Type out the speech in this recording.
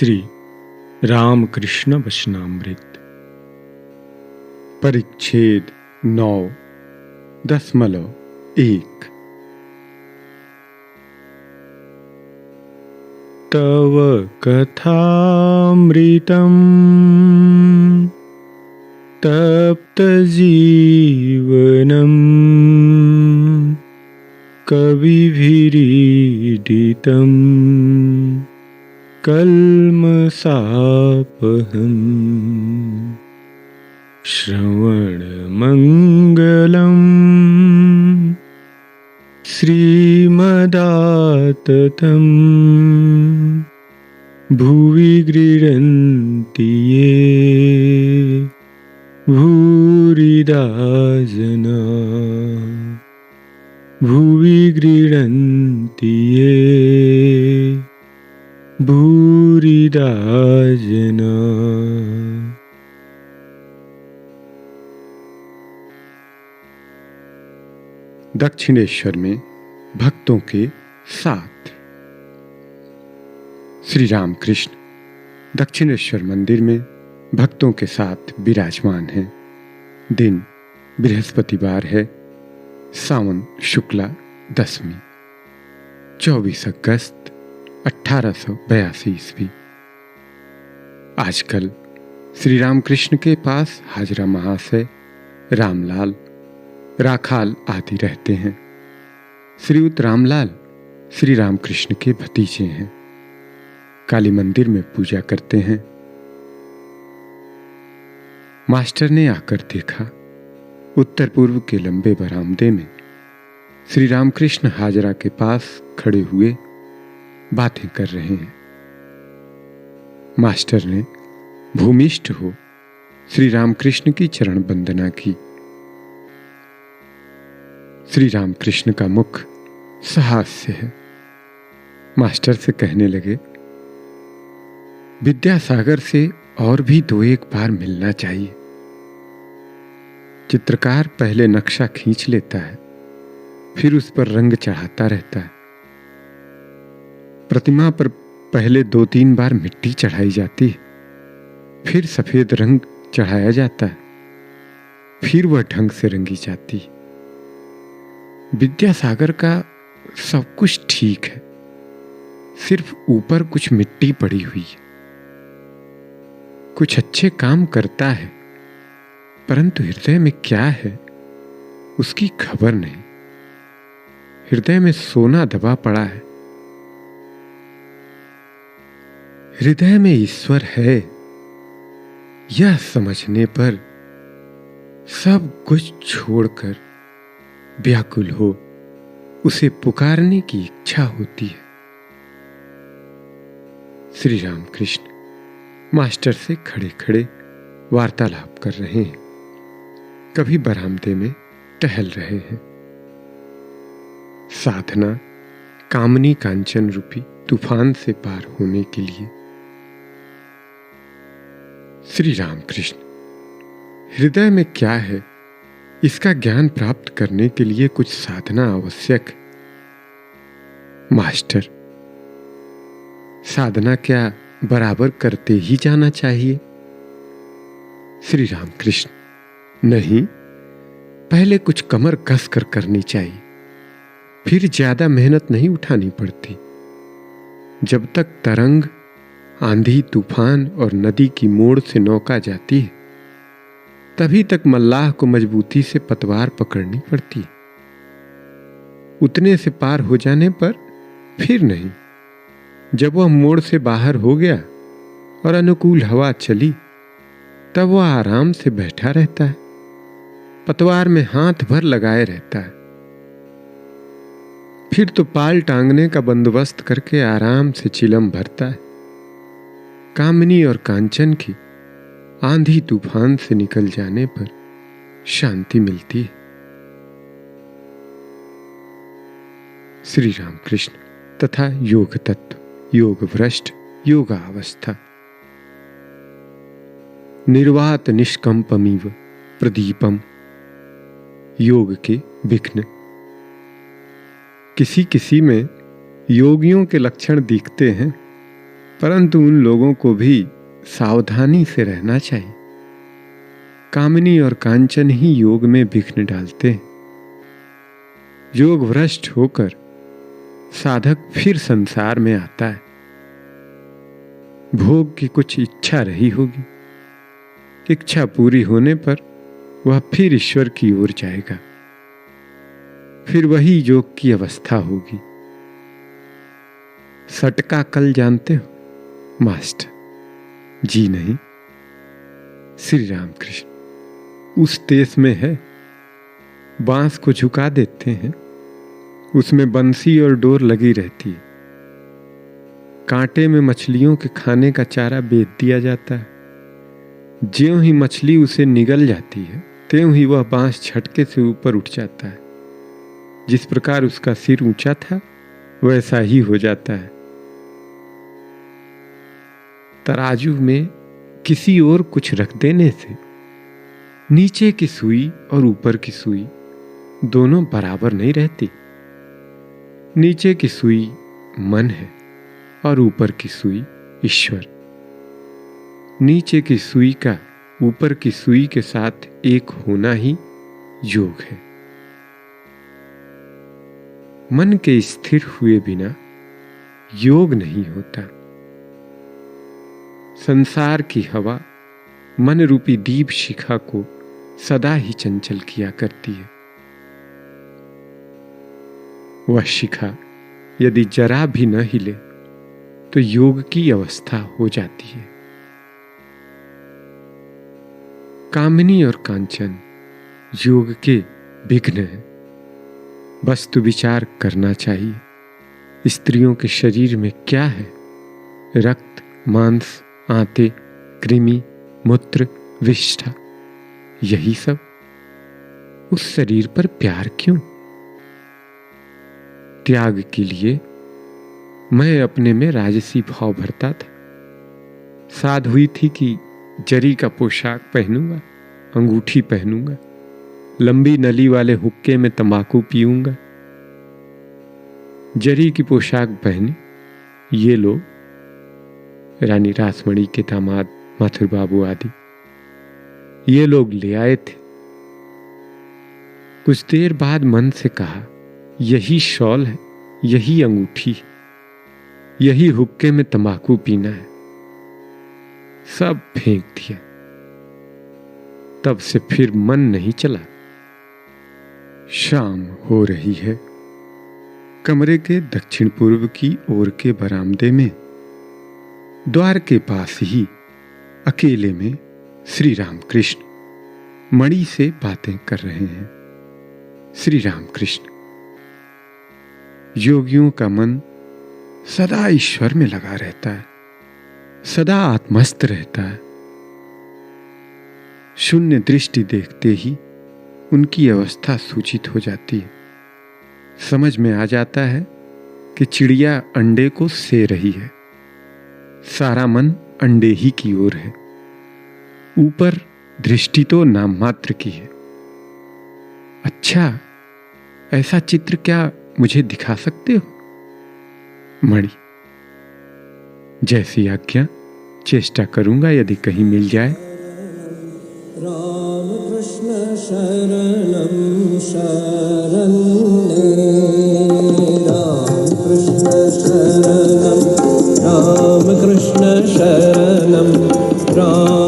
श्री रामकृष्ण वचनामृत परिच्छेद 9.1 तव कथामृतं तप्तजीवनं कविभिरीडितं कल्मषापहं श्रवणमङ्गलम् श्रीमदाततं भुवि गृह्णन्ति ये भूरिदा जना भुवि गृह्णन्ति ये भूरिदा जना। दक्षिणेश्वर में भक्तों के साथ। श्री रामकृष्ण दक्षिणेश्वर मंदिर में भक्तों के साथ विराजमान हैं। दिन बृहस्पतिवार है, सावन शुक्ला दशमी, 24 अगस्त 1882 ईस्वी। आजकल श्री रामकृष्ण के पास हाजरा महाशय, रामलाल, राखाल आदि रहते हैं। श्रीयुत रामलाल श्री रामकृष्ण के भतीजे हैं। काली मंदिर में पूजा करते हैं। मास्टर ने आकर देखा, उत्तर पूर्व के लंबे बरामदे में श्री रामकृष्ण हाजरा के पास खड़े हुए बातें कर रहे हैं। मास्टर ने भूमिष्ठ हो श्री रामकृष्ण की चरण वंदना की। श्री रामकृष्ण का मुख सहास्य है। मास्टर से कहने लगे, विद्यासागर से और भी 2-1 बार मिलना चाहिए। चित्रकार पहले नक्शा खींच लेता है, फिर उस पर रंग चढ़ाता रहता है। प्रतिमा पर पहले 2-3 बार मिट्टी चढ़ाई जाती है, फिर सफेद रंग चढ़ाया जाता है, फिर वह ढंग से रंगी जाती है। विद्यासागर का सब कुछ ठीक है, सिर्फ ऊपर कुछ मिट्टी पड़ी हुई है। कुछ अच्छे काम करता है, परंतु हृदय में क्या है उसकी खबर नहीं। हृदय में सोना दबा पड़ा है। हृदय में ईश्वर है, यह समझने पर सब कुछ छोड़कर व्याकुल हो उसे पुकारने की इच्छा होती है। श्री रामकृष्ण मास्टर से खड़े खड़े वार्तालाप कर रहे हैं, कभी बरामदे में टहल रहे हैं। साधना कामनी कांचन रूपी तूफान से पार होने के लिए। श्री रामकृष्ण हृदय में क्या है इसका ज्ञान प्राप्त करने के लिए कुछ साधना आवश्यक है। मास्टर, साधना क्या बराबर करते ही जाना चाहिए? श्री रामकृष्ण, नहीं, पहले कुछ कमर कस कर करनी चाहिए, फिर ज्यादा मेहनत नहीं उठानी पड़ती। जब तक तरंग, आंधी, तूफान और नदी की मोड़ से नौका जाती है, तभी तक मल्लाह को मजबूती से पतवार पकड़नी पड़ती। उतने से पार हो जाने पर फिर नहीं। जब वह मोड़ से बाहर हो गया और अनुकूल हवा चली, तब वह आराम से बैठा रहता है, पतवार में हाथ भर लगाए रहता है। फिर तो पाल टांगने का बंदोबस्त करके आराम से चिलम भरता है। कामनी और कांचन की आंधी तूफान से निकल जाने पर शांति मिलती है। श्री रामकृष्ण तथा योग तत्व, योग भ्रष्ट, योगावस्था। निर्वात निष्कंपमिव प्रदीपम, योग के विघ्न। किसी किसी में योगियों के लक्षण दिखते हैं, परंतु उन लोगों को भी सावधानी से रहना चाहिए। कामिनी और कांचन ही योग में विघ्न डालते हैं। योग भ्रष्ट होकर साधक फिर संसार में आता है। भोग की कुछ इच्छा रही होगी, इच्छा पूरी होने पर वह फिर ईश्वर की ओर जाएगा। फिर वही योग की अवस्था होगी। सटका कल जानते हो मास्टर? जी नहीं, श्री राम कृष्ण उस देश में है। बांस को झुका देते हैं, उसमें बंसी और डोर लगी रहती है। कांटे में मछलियों के खाने का चारा बेच दिया जाता है। ज्यों ही मछली उसे निगल जाती है, त्यों ही वह बांस झटके से ऊपर उठ जाता है। जिस प्रकार उसका सिर ऊंचा था, वैसा ही हो जाता है। तराजू में किसी और कुछ रख देने से नीचे की सुई और ऊपर की सुई दोनों बराबर नहीं रहती। नीचे की सुई मन है और ऊपर की सुई ईश्वर। नीचे की सुई का ऊपर की सुई के साथ एक होना ही योग है। मन के स्थिर हुए बिना योग नहीं होता। संसार की हवा मन रूपी दीप शिखा को सदा ही चंचल किया करती है। वह शिखा यदि जरा भी न हिले तो योग की अवस्था हो जाती है। कामिनी और कांचन योग के विघ्न है। वस्तु विचार करना चाहिए। स्त्रियों के शरीर में क्या है? रक्त, मांस, आंते, कृमि, मूत्र, विष्ठा, यही सब। उस शरीर पर प्यार क्यों? त्याग के लिए मैं अपने में राजसी भाव भरता था। साध हुई थी कि जरी का पोशाक पहनूंगा, अंगूठी पहनूंगा, लंबी नली वाले हुक्के में तंबाकू पीऊंगा। जरी की पोशाक पहनी ये लोग, रानी रासमणी के दामाद माथुर बाबू आदि, ये लोग ले आए थे। कुछ देर बाद मन से कहा, यही शॉल है, यही अंगूठी, यही हुक्के में तंबाकू पीना है। सब फेंक दिया। तब से फिर मन नहीं चला। शाम हो रही है। कमरे के दक्षिण पूर्व की ओर के बरामदे में द्वार के पास ही अकेले में श्री राम कृष्ण मणि से बातें कर रहे हैं। श्री राम कृष्ण, योगियों का मन सदा ईश्वर में लगा रहता है, सदा आत्मस्थ रहता है। शून्य दृष्टि देखते ही उनकी अवस्था सूचित हो जाती है। समझ में आ जाता है कि चिड़िया अंडे को से रही है। सारा मन अंडे ही की ओर है। ऊपर दृष्टि तो नाम मात्र की है। अच्छा, ऐसा चित्र क्या मुझे दिखा सकते हो? मणि, जैसी आज्ञा, चेष्टा करूंगा यदि कहीं मिल जाए। राम कृष्ण शरणम शरण्ये, राम कृष्ण शरणम, राम कृष्ण शरणम, राम